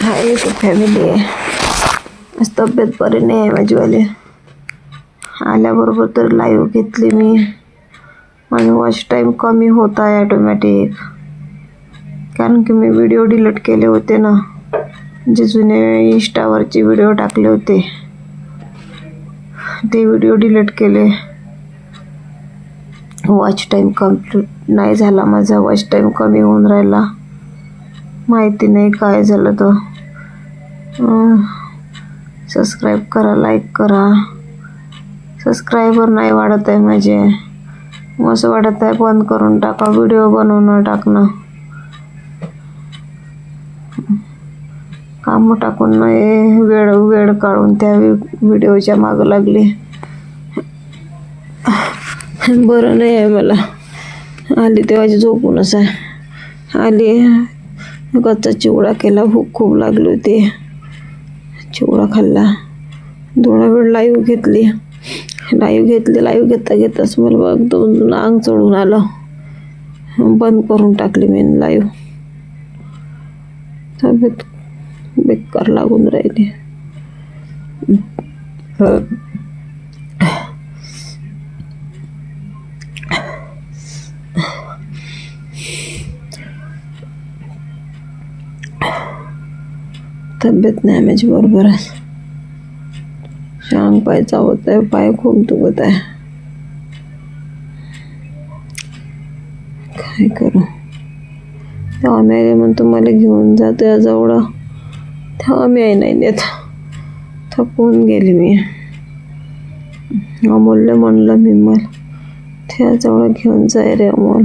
Hi family, आज तब्येत बरी नाही आहे माझीवाली. आल्याबरोबर तर लाईव्ह घेतली मी. माझा वॉच टाईम कमी होत आहे ऑटोमॅटिक, कारण की मी व्हिडिओ डिलीट केले होते ना, जे जुने इंस्टावरचे व्हिडिओ टाकले होते ते व्हिडिओ डिलीट केले. वॉच टाईम कंप्लीट नाही झाला माझा, वॉच टाईम कमी होऊन राहिला. माहिती नाही काय झालं तर. सबस्क्राईब करा, लाईक करा. सबस्क्रायबर नाही वाढत आहे माझे. मग असं वाटत आहे बंद करून टाका व्हिडिओ बनवणं टाकणं. कामं टाकून नाही, वेळ काढून त्या व्हिडिओच्या मागं लागले. बरं नाही आहे मला. आली तेव्हाची झोपूनच आहे. आली, कच्चा चिवडा केला, भूक खूप लागली होती. चिवडा खाल्ला, थोडा वेळ लाईव्ह घेतली. लाईव्ह घेताच मला एकदम अंग चढून आलं. बंद करून टाकली मी लाईव्ह. तब्येत बेकार लागून राहिली. तब्येत नाही माझी बरोबर आहे. अंग पाय चावत आहे, पाय खूप दुखत आहे. काय करू? तेव्हा मी म्हणतो मला घेऊन जातो याजवळ, तेव्हा मी नाही नेत. थकून गेली मी. अमोलला म्हणलं मी, मला त्याजवळ घेऊन जाय रे अमोल.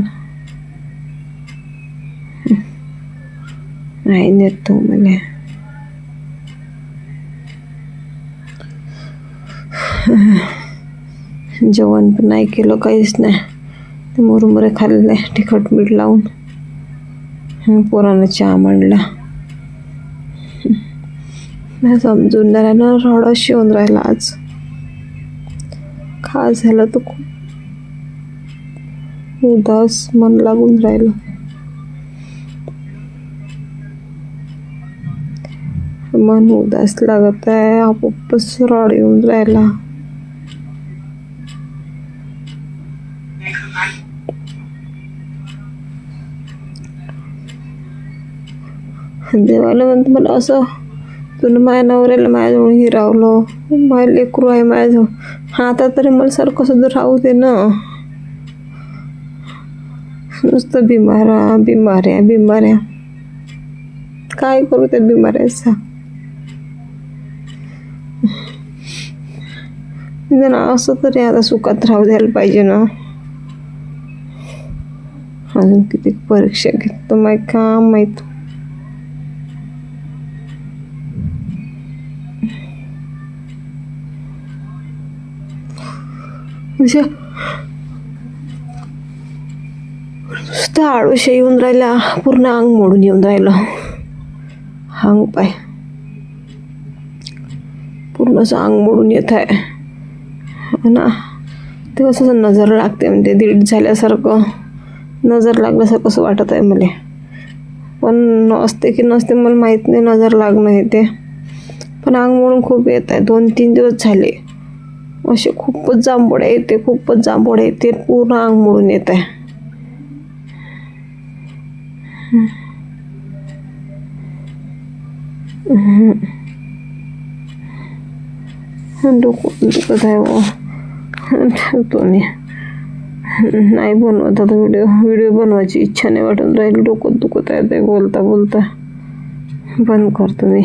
नाही नेत तो मला. जेवण पण नाही केलं, काहीच नाही. ते मुरमुरे खाल्ले तिखट मीठ लावून. पोरानं चहा मांडला. नाही समजून नाही राहिला, रडा शिवून राहिला आज. काय झालं तर खूप उदास मन लागून राहिलं. मन उदास लागत आहे, आपोआपच रड येऊन राहिला. देवाला म्हणतो मला असं, तुला माझ्या नवऱ्याला माझ्याजवळ हिरावलं, माझं लेकरू आहे माझ्याजवळ, आता तरी मला सारखं सुद्धा राहू दे ना. नुसतं बिमाऱ्या. काय करू त्या बिमाऱ्याचा? असं तरी आता सुखात राहू द्यायला पाहिजे ना. अजून किती परीक्षा घेतो माहीत का माहीत. नुसतं आळूशा येऊन राहिला, पूर्ण अंग मोडून येऊन राहिलं. अंग पाय पूर्ण असं अंग मोडून येत आहे ना. ते कसं नजर लागते, म्हणजे दीड झाल्यासारखं, नजर लागल्यासारखं असं वाटत आहे मला. पण असते की नसते मला माहीत नाही, नजर लागणं हे ते. पण अंग मोडून खूप येत आहे. 2-3 दिवस झाले असे. खूपच जांभोळ्या येते, पूर्ण अंग मोडून येत आहे. डोकं दुखत आहे. ठेवतो मी, नाही बनवत आता व्हिडिओ बनवायची इच्छा नाही वाटून राहिली. डोकं दुखत आहे ते बोलता बंद करतो मी.